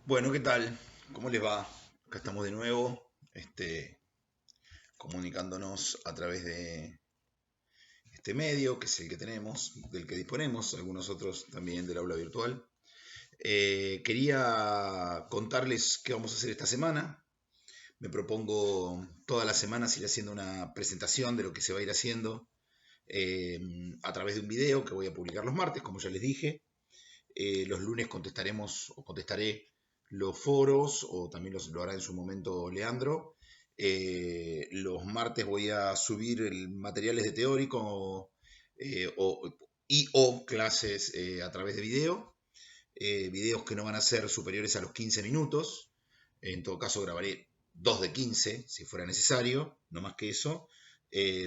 Bueno, ¿qué tal? ¿Cómo les va? Acá estamos de nuevo, comunicándonos a través de este medio, que es el que tenemos, del que disponemos, algunos otros también del aula virtual. Quería contarles qué vamos a hacer esta semana. Me propongo todas las semanas ir haciendo una presentación de lo que se va a ir haciendo eh, a través de un video que voy a publicar los martes, como ya les dije. Los lunes contestaremos o contestaré los foros o también lo hará en su momento Leandro. Los martes voy a subir materiales de teórico o clases a través de video. Videos que no van a ser superiores a los 15 minutos. En todo caso grabaré 2 de 15 si fuera necesario, no más que eso,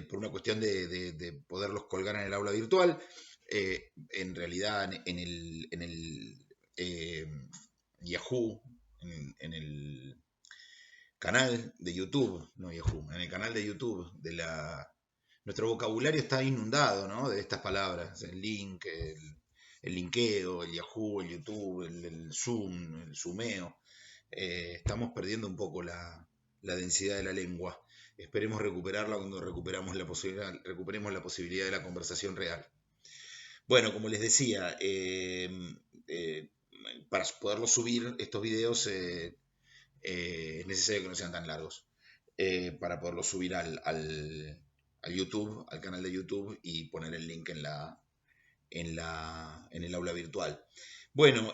por una cuestión de poderlos colgar en el aula virtual. En realidad en el eh, Yahoo, en el canal de YouTube, no Yahoo, en el canal de YouTube de la... Nuestro vocabulario está inundado, ¿no?, de estas palabras, el link, el linkeo, el Yahoo, el YouTube, el Zoom, el Zoomeo. Estamos perdiendo un poco la densidad de la lengua. Esperemos recuperarla cuando recuperemos la posibilidad de la conversación real. Bueno, como les decía, eh, para poderlo subir estos videos es necesario que no sean tan largos. Para poderlo subir al YouTube, al canal de YouTube y poner el link en el aula virtual. Bueno,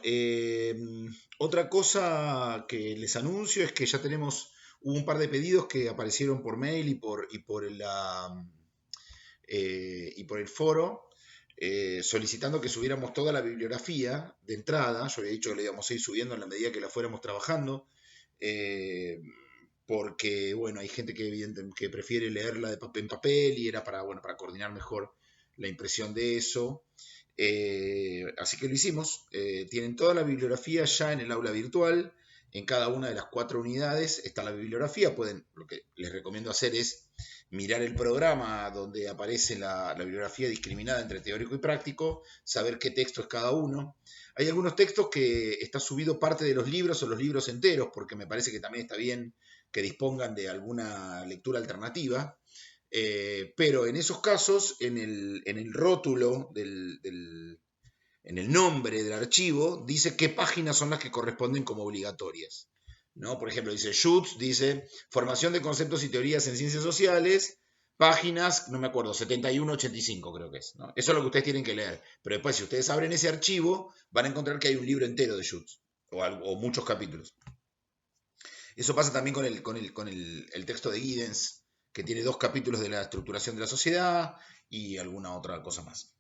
otra cosa que les anuncio es que ya hubo un par de pedidos que aparecieron por mail y por el foro, solicitando que subiéramos toda la bibliografía de entrada. Yo había dicho que la íbamos a ir subiendo en la medida que la fuéramos trabajando, eh, porque bueno, hay gente que prefiere leerla en papel y era para coordinar mejor la impresión de eso. Así que lo hicimos. Tienen toda la bibliografía ya en el aula virtual. En cada una de las 4 unidades está la bibliografía. Lo que les recomiendo hacer es mirar el programa donde aparece la bibliografía discriminada entre teórico y práctico, saber qué texto es cada uno. Hay algunos textos que está subido parte de los libros o los libros enteros, porque me parece que también está bien que dispongan de alguna lectura alternativa. Pero en esos casos, en el rótulo en el nombre del archivo, dice qué páginas son las que corresponden como obligatorias, ¿no? Por ejemplo, dice Schutz, dice Formación de conceptos y teorías en ciencias sociales, páginas, no me acuerdo, 71-85 creo que es, ¿no? Eso es lo que ustedes tienen que leer. Pero después, si ustedes abren ese archivo, van a encontrar que hay un libro entero de Schutz, o muchos capítulos. Eso pasa también con el texto de Giddens, que tiene 2 capítulos de la estructuración de la sociedad y alguna otra cosa más.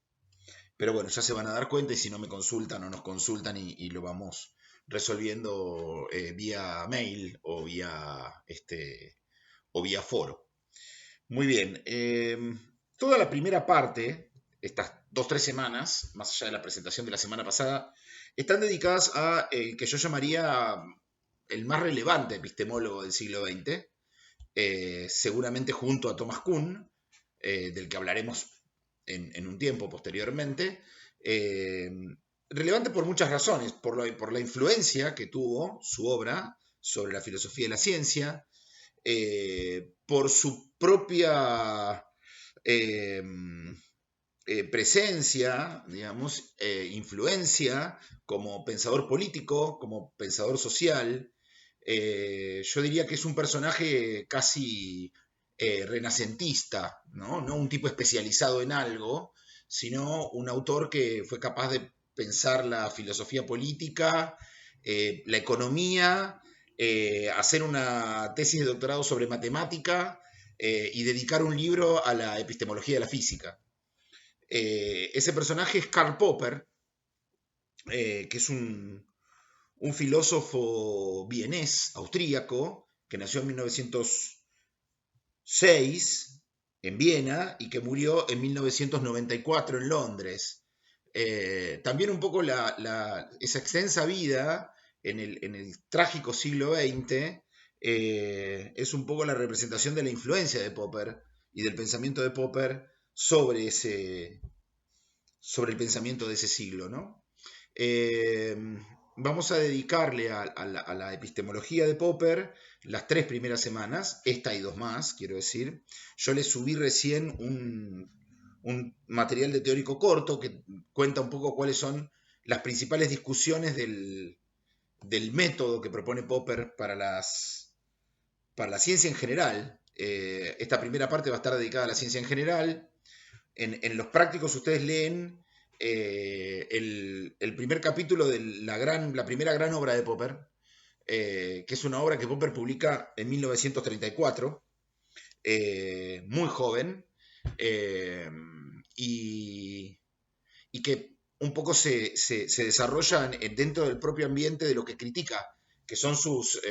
Pero bueno, ya se van a dar cuenta y si no me consultan o nos consultan y lo vamos resolviendo vía mail o vía foro. Muy bien. Toda la primera parte, estas 2 o 3 semanas, más allá de la presentación de la semana pasada, están dedicadas a el que yo llamaría el más relevante epistemólogo del siglo XX, seguramente junto a Thomas Kuhn, del que hablaremos en un tiempo posteriormente. Eh, Relevante por muchas razones, por la influencia que tuvo su obra sobre la filosofía y la ciencia, por su propia eh, presencia, digamos, influencia como pensador político, como pensador social. Yo diría que es un personaje casi renacentista, ¿no? No un tipo especializado en algo, sino un autor que fue capaz de pensar la filosofía política, la economía, hacer una tesis de doctorado sobre matemática y dedicar un libro a la epistemología de la física. Ese personaje es Karl Popper, que es un filósofo vienés, austríaco, que nació en 1906 en Viena y que murió en 1994 en Londres. También un poco esa extensa vida en el trágico siglo XX es un poco la representación de la influencia de Popper y del pensamiento de Popper sobre el pensamiento de ese siglo, ¿no? Eh, vamos a dedicarle a la epistemología de Popper las 3 primeras semanas, esta y 2 más, quiero decir. Yo le subí recién un material de teórico corto que cuenta un poco cuáles son las principales discusiones del método que propone Popper para la ciencia en general. Esta primera parte va a estar dedicada a la ciencia en general. En los prácticos ustedes leen el primer capítulo de la primera gran obra de Popper, que es una obra que Popper publica en 1934, muy joven, eh, y, y, que un poco se desarrolla dentro del propio ambiente de lo que critica, que son sus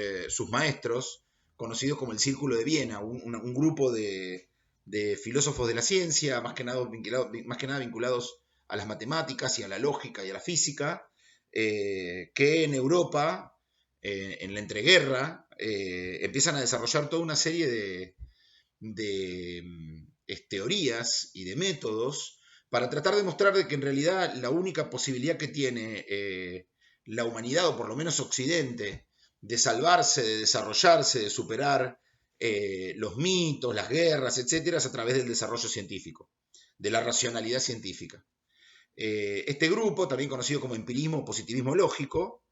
maestros, conocidos como el Círculo de Viena, un grupo de filósofos de la ciencia, más que nada vinculados a las matemáticas y a la lógica y a la física, que en Europa, en la entreguerra, empiezan a desarrollar toda una serie de teorías y de métodos para tratar de mostrar de que en realidad la única posibilidad que tiene la humanidad, o por lo menos Occidente, de salvarse, de desarrollarse, de superar los mitos, las guerras, etcétera, es a través del desarrollo científico, de la racionalidad científica. Este grupo, también conocido como empirismo o positivismo lógico,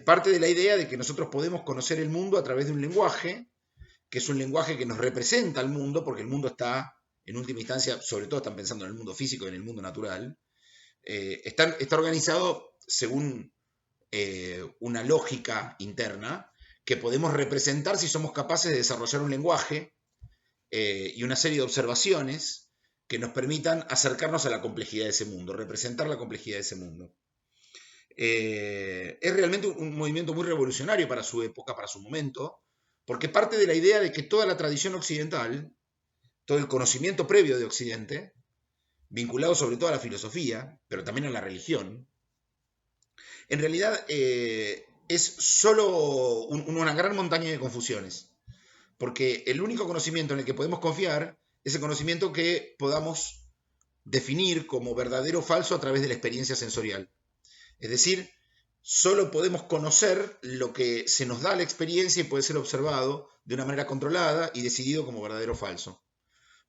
parte de la idea de que nosotros podemos conocer el mundo a través de un lenguaje, que es un lenguaje que nos representa al mundo, porque el mundo está, en última instancia, sobre todo están pensando en el mundo físico y en el mundo natural, está organizado según una lógica interna que podemos representar si somos capaces de desarrollar un lenguaje y una serie de observaciones que nos permitan acercarnos a la complejidad de ese mundo, representar la complejidad de ese mundo. Es realmente un movimiento muy revolucionario para su época, para su momento, porque parte de la idea de que toda la tradición occidental, todo el conocimiento previo de Occidente, vinculado sobre todo a la filosofía, pero también a la religión, en realidad es solo una gran montaña de confusiones, porque el único conocimiento en el que podemos confiar es el conocimiento que podamos definir como verdadero o falso a través de la experiencia sensorial. Es decir, solo podemos conocer lo que se nos da a la experiencia y puede ser observado de una manera controlada y decidido como verdadero o falso.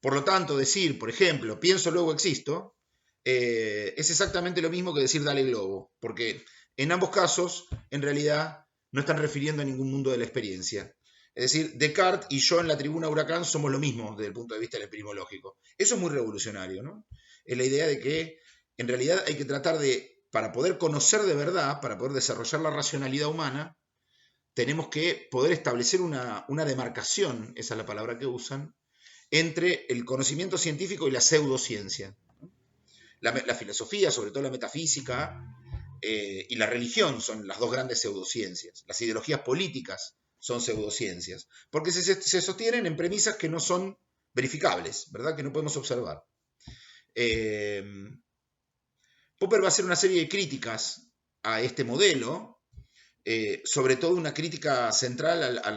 Por lo tanto, decir, por ejemplo, pienso luego existo, es exactamente lo mismo que decir dale globo, porque en ambos casos, en realidad, no están refiriendo a ningún mundo de la experiencia. Es decir, Descartes y yo en la tribuna Huracán somos lo mismo desde el punto de vista del empirismo lógico. Eso es muy revolucionario, ¿no? Es la idea de que en realidad hay que tratar de, para poder conocer de verdad, para poder desarrollar la racionalidad humana, tenemos que poder establecer una demarcación, esa es la palabra que usan, entre el conocimiento científico y la pseudociencia. La filosofía, sobre todo la metafísica, y la religión son las dos grandes pseudociencias. Las ideologías políticas son pseudociencias, porque se sostienen en premisas que no son verificables, ¿verdad? Que no podemos observar. Popper va a hacer una serie de críticas a este modelo, sobre todo una crítica central a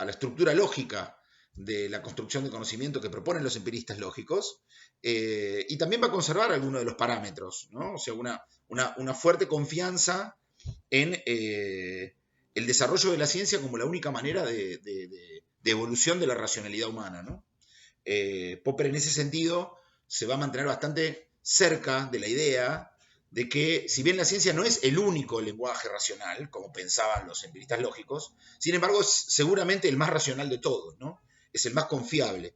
la estructura lógica de la construcción de conocimiento que proponen los empiristas lógicos, y también va a conservar algunos de los parámetros, ¿no? O sea, una fuerte confianza en el desarrollo de la ciencia como la única manera de evolución de la racionalidad humana, ¿no? Popper en ese sentido se va a mantener bastante cerca de la idea de que si bien la ciencia no es el único lenguaje racional, como pensaban los empiristas lógicos, sin embargo es seguramente el más racional de todos, ¿no? Es el más confiable.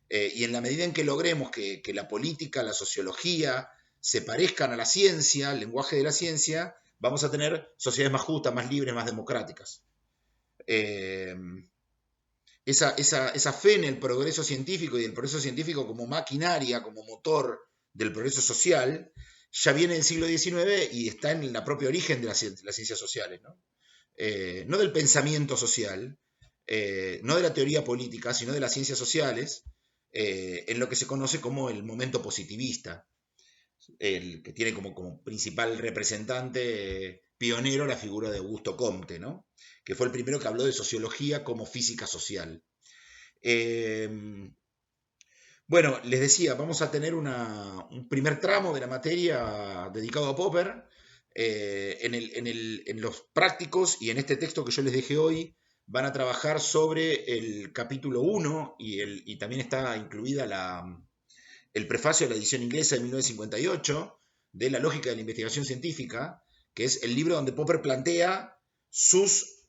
Y en la medida en que logremos que la política, la sociología, se parezcan a la ciencia, al lenguaje de la ciencia, vamos a tener sociedades más justas, más libres, más democráticas. Esa fe en el progreso científico y el progreso científico como maquinaria, como motor del progreso social, ya viene del siglo XIX y está en la propia origen de las ciencias sociales, ¿no? No del pensamiento social, no de la teoría política, sino de las ciencias sociales, en lo que se conoce como el momento positivista, el que tiene como principal representante pionero la figura de Augusto Comte, ¿no? Que fue el primero que habló de sociología como física social. Bueno, les decía, vamos a tener un primer tramo de la materia dedicado a Popper. En los prácticos y en este texto que yo les dejé hoy, van a trabajar sobre el capítulo 1 y también está incluida el prefacio de la edición inglesa de 1958 de La lógica de la investigación científica, que es el libro donde Popper plantea sus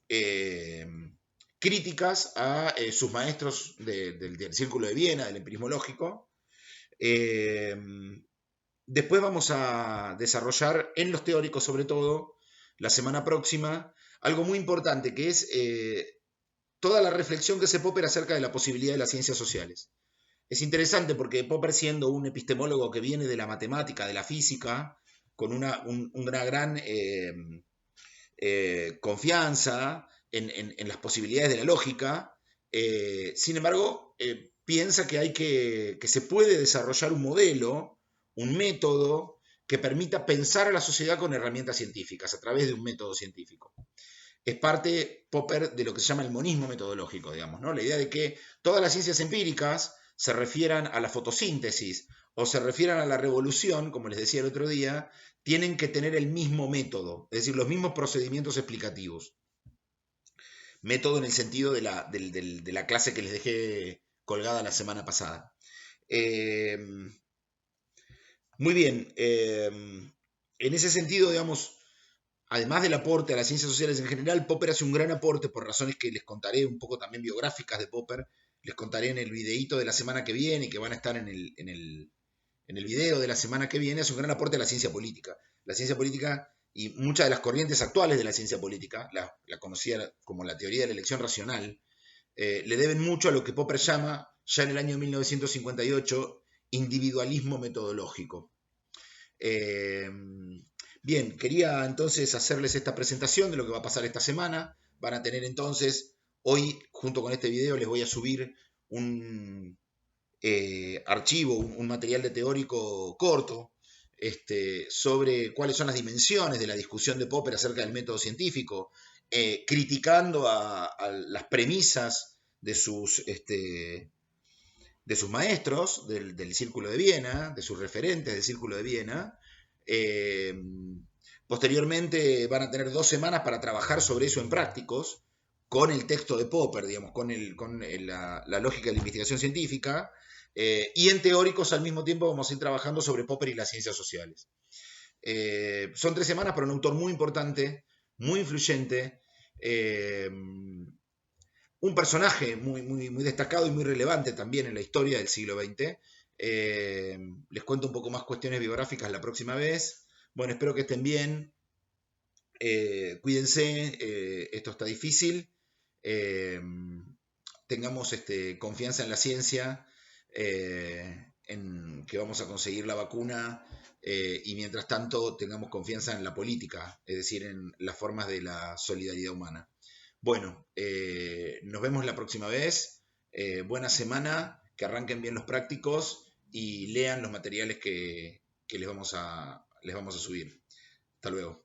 críticas a sus maestros del Círculo de Viena, del empirismo lógico. Después vamos a desarrollar en los teóricos, sobre todo, la semana próxima, algo muy importante, que es toda la reflexión que hace Popper acerca de la posibilidad de las ciencias sociales. Es interesante porque Popper, siendo un epistemólogo que viene de la matemática, de la física, con una gran confianza en las posibilidades de la lógica, sin embargo, piensa que se puede desarrollar un modelo, un método que permita pensar a la sociedad con herramientas científicas, a través de un método científico. Es parte, Popper, de lo que se llama el monismo metodológico, digamos, ¿no? La idea de que todas las ciencias empíricas se refieran a la fotosíntesis o se refieran a la revolución, como les decía el otro día, tienen que tener el mismo método, es decir, los mismos procedimientos explicativos. Método en el sentido de la clase que les dejé colgada la semana pasada. Muy bien, en ese sentido, digamos, además del aporte a las ciencias sociales en general, Popper hace un gran aporte por razones que les contaré un poco también biográficas de Popper, les contaré en el videíto de la semana que viene y que van a estar en el video de la semana que viene. Hace un gran aporte a la ciencia política. La ciencia política y muchas de las corrientes actuales de la ciencia política, la conocida como la teoría de la elección racional, le deben mucho a lo que Popper llama, ya en el año 1958, individualismo metodológico. Bien, quería entonces hacerles esta presentación de lo que va a pasar esta semana. Van a tener entonces, hoy junto con este video les voy a subir un archivo, un material de teórico corto, sobre cuáles son las dimensiones de la discusión de Popper acerca del método científico, criticando a las premisas de sus maestros del Círculo de Viena, de sus referentes del Círculo de Viena. Posteriormente van a tener 2 semanas para trabajar sobre eso en prácticos, con el texto de Popper, digamos, con la lógica de la investigación científica, y en teóricos al mismo tiempo vamos a ir trabajando sobre Popper y las ciencias sociales. Son 3 semanas para un autor muy importante, muy influyente, un personaje muy destacado y muy relevante también en la historia del siglo XX. Les cuento un poco más cuestiones biográficas la próxima vez. Bueno, espero que estén bien. Cuídense, esto está difícil. Tengamos confianza en la ciencia, en que vamos a conseguir la vacuna, y mientras tanto tengamos confianza en la política, es decir, en las formas de la solidaridad humana. Bueno, nos vemos la próxima vez. Buena semana, que arranquen bien los prácticos y lean los materiales que les vamos a subir. Hasta luego.